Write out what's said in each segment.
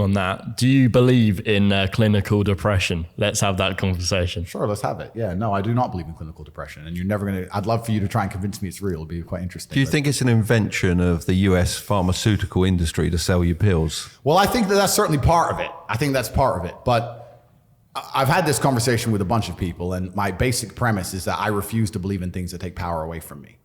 on that. Do you believe in clinical depression? Let's have that conversation. Sure, let's have it. Yeah, no, I do not believe in clinical depression, and you're never going to, I'd love for you to try and convince me it's real. It'd be quite interesting. Do you think it's an invention of the US pharmaceutical industry to sell you pills? Well, I think that that's certainly part of it. I think that's part of it. But I've had this conversation with a bunch of people, and my basic premise is that I refuse to believe in things that take power away from me.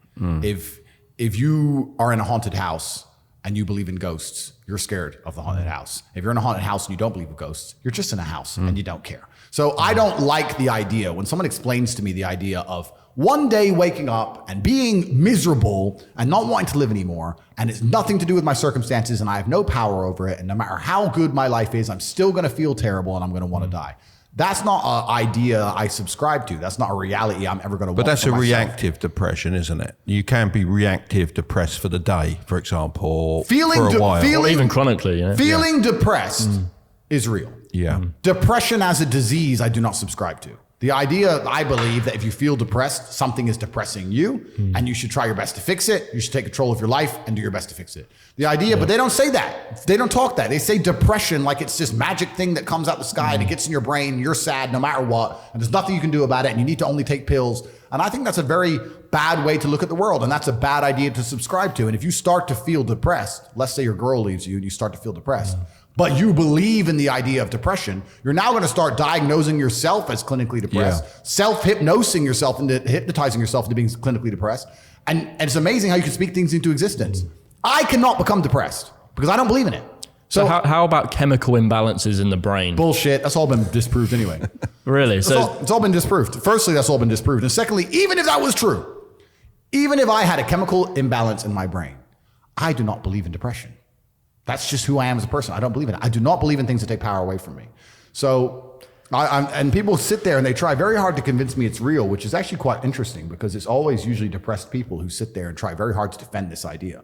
If you are in a haunted house and you believe in ghosts, you're scared of the haunted house. If you're in a haunted house and you don't believe in ghosts, you're just in a house and you don't care. So I don't like the idea when someone explains to me the idea of one day waking up and being miserable and not wanting to live anymore, and it's nothing to do with my circumstances and I have no power over it, and no matter how good my life is, I'm still gonna feel terrible and I'm gonna wanna die. That's not an idea I subscribe to. That's not a reality I'm ever going to want. But that's for a myself. reactive depression, isn't it? You can be reactive depressed for the day, for example, or feeling for a while. Or even chronically. Yeah. Feeling depressed is real. Yeah. Depression as a disease, I do not subscribe to. The idea, I believe, that if you feel depressed, something is depressing you, and you should try your best to fix it. You should take control of your life and do your best to fix it. The idea, but they don't say that. They don't talk that. They say depression like it's this magic thing that comes out the sky and it gets in your brain. You're sad no matter what, and there's nothing you can do about it, and you need to only take pills. And I think that's a very bad way to look at the world, and that's a bad idea to subscribe to. And if you start to feel depressed, let's say your girl leaves you and you start to feel depressed, but you believe in the idea of depression, you're now going to start diagnosing yourself as clinically depressed, self-hypnosing yourself into hypnotizing yourself into being clinically depressed. And it's amazing how you can speak things into existence. I cannot become depressed because I don't believe in it. So how about chemical imbalances in the brain? Bullshit. That's all been disproved anyway. Really? It's all been disproved. Firstly, that's all been disproved. And secondly, even if that was true, even if I had a chemical imbalance in my brain, I do not believe in depression. That's just who I am as a person. I don't believe in it. I do not believe in things that take power away from me. So, and people sit there and they try very hard to convince me it's real, which is actually quite interesting because it's always usually depressed people who sit there and try very hard to defend this idea.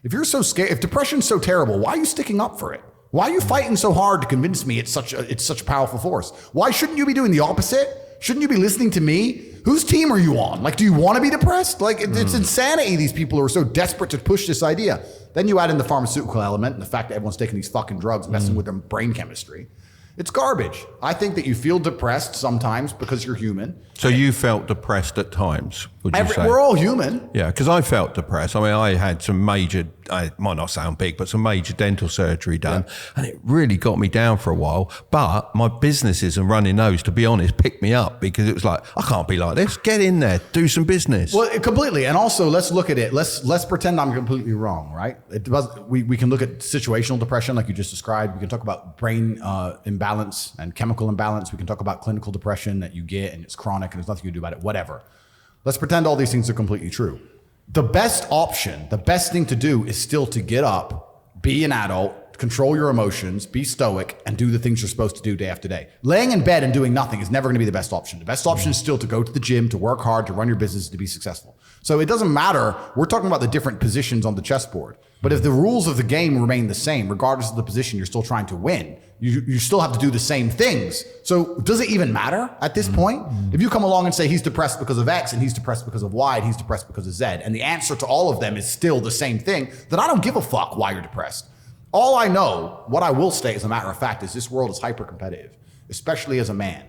If you're so scared, if depression's so terrible, why are you sticking up for it? Why are you fighting so hard to convince me it's such a powerful force? Why shouldn't you be doing the opposite? Shouldn't you be listening to me? Whose team are you on? Like, do you want to be depressed? Like, it's insanity. These people who are so desperate to push this idea. Then you add in the pharmaceutical element and the fact that everyone's taking these fucking drugs, messing with their brain chemistry. It's garbage. I think that you feel depressed sometimes because you're human. So you felt depressed at times, would you say? We're all human. Yeah, because I felt depressed. I mean, I had some major, it might not sound big, but some major dental surgery done. Yeah. And it really got me down for a while. But my businesses and running those, to be honest, picked me up because it was like, I can't be like this. Get in there, do some business. Well, completely. And also, let's look at it. Let's pretend I'm completely wrong, right? We can look at situational depression like you just described. We can talk about brain imbalance and chemical imbalance. We can talk about clinical depression that you get and it's chronic and there's nothing you can do about it, whatever. Let's pretend all these things are completely true. The best option, the best thing to do is still to get up, be an adult, control your emotions, be stoic, and do the things you're supposed to do day after day. Laying in bed and doing nothing is never going to be the best option. The best option is still to go to the gym, to work hard, to run your business, to be successful. So it doesn't matter. We're talking about the different positions on the chessboard. But if the rules of the game remain the same, regardless of the position, you're still trying to win. You still have to do the same things. So does it even matter at this point? If you come along and say he's depressed because of X and he's depressed because of Y and he's depressed because of Z, and the answer to all of them is still the same thing, then I don't give a fuck why you're depressed. All I know, what I will say as a matter of fact, is this world is hyper competitive, especially as a man.